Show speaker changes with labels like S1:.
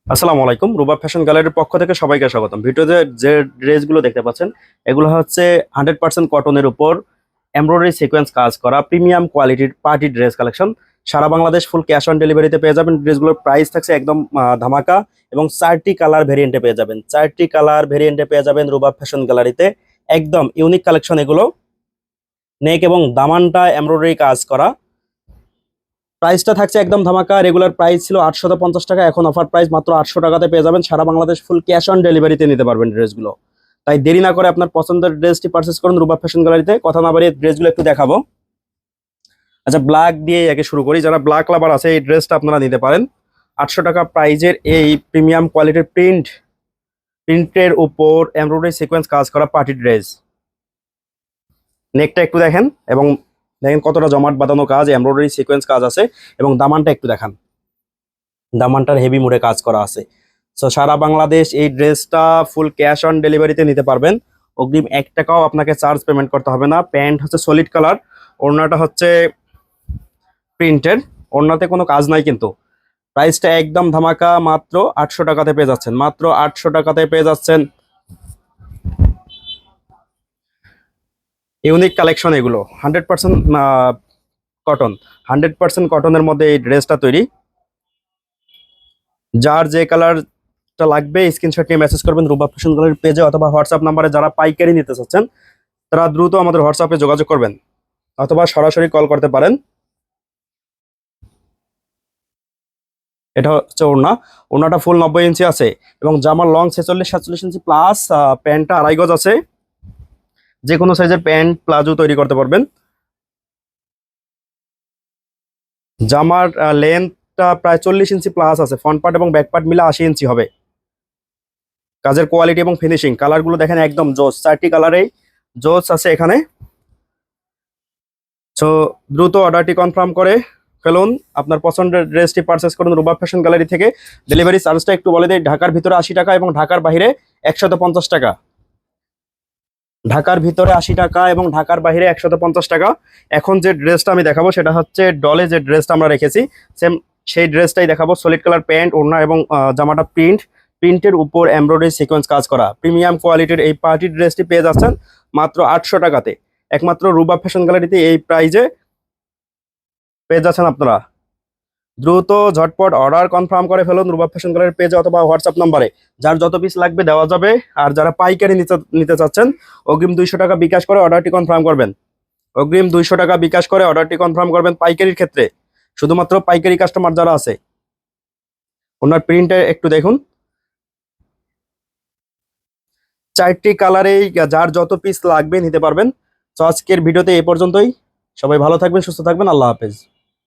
S1: আসসালামু আলাইকুম। রুবাব ফ্যাশন গ্যালারির পক্ষ থেকে সবাইকে স্বাগতম। ভিডিওতে যে ড্রেসগুলো দেখতে পাচ্ছেন এগুলো হচ্ছে 100% কটনের উপর এমব্রয়ডারি সিকোয়েন্স কাজ করা প্রিমিয়াম কোয়ালিটির পার্টি ড্রেস কালেকশন। সারা বাংলাদেশ ফুল ক্যাশ অন ডেলিভারিতে পেয়ে যাবেন। ড্রেসগুলোর প্রাইস থাকছে একদম ধামাকা এবং 4টি কালার ভেরিয়েন্টে পেয়ে যাবেন। 4টি কালার ভেরিয়েন্টে পেয়ে যাবেন রুবাব ফ্যাশন গ্যালারিতে। একদম ইউনিক কালেকশন এগুলো। নেক এবং দামানটা এমব্রয়ডারি কাজ করা। প্রাইসটা থাকছে একদম ধামাকা। রেগুলার প্রাইস ছিল 850 টাকা, এখন অফার প্রাইস মাত্র 800 টাকাতে পেয়ে যাবেন। সারা বাংলাদেশ ফুল ক্যাশ অন ডেলিভারিতে নিতে পারবেন ড্রেসগুলো। তাই দেরি না করে আপনার পছন্দের ড্রেসটি পারচেস করুন রুবাব ফ্যাশন গ্যালারিতে। কথা না বাড়িয়ে ড্রেসগুলো একটু দেখাবো। আচ্ছা, ব্ল্যাক দিয়ে একে শুরু করি। যারা ব্ল্যাক লাভার আছে এই ড্রেসটা আপনারা নিতে পারেন। 800 টাকা প্রাইজের এই প্রিমিয়াম কোয়ালিটির প্রিন্টের উপর এমব্রয়ডারি সিকোয়েন্স কাজ করা পার্টি ড্রেস। নেকটা একটু দেখেন এবং দেখেন কতটা জমাট বাঁধানো কাজ, এমব্রয়ডারি সিকোয়েন্স কাজ আছে এবং দামানটা একটু দেখান। দামানটার হেভি মোডে কাজ করা আছে। সো সারা বাংলাদেশ এই ড্রেসটা ফুল ক্যাশ অন ডেলিভারিতে নিতে পারবেন। অগ্রিম 1 টাকাও আপনাকে চার্জ পেমেন্ট করতে হবে না। প্যান্ট হচ্ছে সলিড কালার, ওড়নাটা হচ্ছে প্রিন্টেড, ওড়নাতে কোনো কাজ নাই কিন্তু। প্রাইসটা একদম ধামাকা, মাত্র 800 টাকাতে পেয়ে যাচ্ছেন। মাত্র 800 টাকাতে পেয়ে যাচ্ছেন ইউনিক কালেকশন এগুলো। 100% কটন, 100% কটনের মধ্যে এই ড্রেসটা তৈরি। যার যে কালারটা লাগবে স্ক্রিনশট নিয়ে মেসেজ করবেন রুবাব ফ্যাশন গ্যালারির পেজে অথবা হোয়াটসঅ্যাপ নাম্বারে। যারা পাইকারি নিতে চাচ্ছেন তারা দ্রুত আমাদের হোয়াটসঅ্যাপে যোগাযোগ করবেন অথবা সরাসরি কল করতে পারেন। এটা হচ্ছে ওড়না। ওড়নাটা ফুল 90 ইঞ্চি আছে এবং জামার লং 46-47 ইঞ্চি প্লাস। প্যান্টটা 2.5 গজ আছে। যে কোনো সাইজের প্যান্ট প্লাজো তৈরি করতে পারবেন। জামার লেন্থটা প্রায় 40 ইঞ্চি প্লাস আছে। ফ্রন্ট পার্ট এবং ব্যাক পার্ট মিলে 80 ইঞ্চি হবে। কাজের কোয়ালিটি এবং ফিনিশিং কালারগুলো দেখেন একদম জোস। 4টি কালারেই জোস আছে এখানে। সো দ্রুত অর্ডারটি কনফার্ম করে ফেলুন। আপনার পছন্দের ড্রেসটি পারচেস করুন রুবাব ফ্যাশন গ্যালারি থেকে। ডেলিভারি চার্জটা একটু বলে দেয়। ঢাকার ভিতরে 80 টাকা এবং ঢাকার বাইরে 150 টাকা। ঢাকার ভিতরে 80 টাকা এবং ঢাকার বাইরে 150 টাকা। এখন যে ড্রেসটা আমি দেখাবো সেটা হচ্ছে ডলে যে ড্রেসটা আমরা রেখেছি সেম সেই ড্রেসটাই দেখাবো। সলিড কালার প্যান্ট, ওড়না এবং জামাটা প্রিন্টের উপর এমব্রয়ডারি সিকোয়েন্স কাজ করা প্রিমিয়াম কোয়ালিটির এই পার্টি ড্রেসটি পেয়ে যাচ্ছেন মাত্র 800 টাকাতে। একমাত্র রুবাব ফ্যাশন গ্যালারিতে এই প্রাইজে পেয়ে যাচ্ছেন আপনারা। দ্রুত ঝটপট অর্ডার কনফার্ম করে ফেলুন রুবাব ফ্যাশন গ্যালারির পেজে অথবা হোয়াটসঅ্যাপ নাম্বারে। যার যত পিস লাগবে দেওয়া যাবে। আর যারা পাইকারি নিতে চাচ্ছেন অগ্রিম 200 টাকা বিকাশ করে অর্ডারটি কনফার্ম করবেন। অগ্রিম 200 টাকা বিকাশ করে অর্ডারটি কনফার্ম করবেন পাইকারির ক্ষেত্রে। শুধুমাত্র পাইকারি কাস্টমার যারা আছে। ওনার প্রিন্টে একটু দেখুন। 4টি কালারেই যার যত পিস লাগবে নিতে পারবেন। তো আজকের ভিডিওতে এই পর্যন্তই। সবাই ভালো থাকবেন, সুস্থ থাকবেন। আল্লাহ হাফেজ।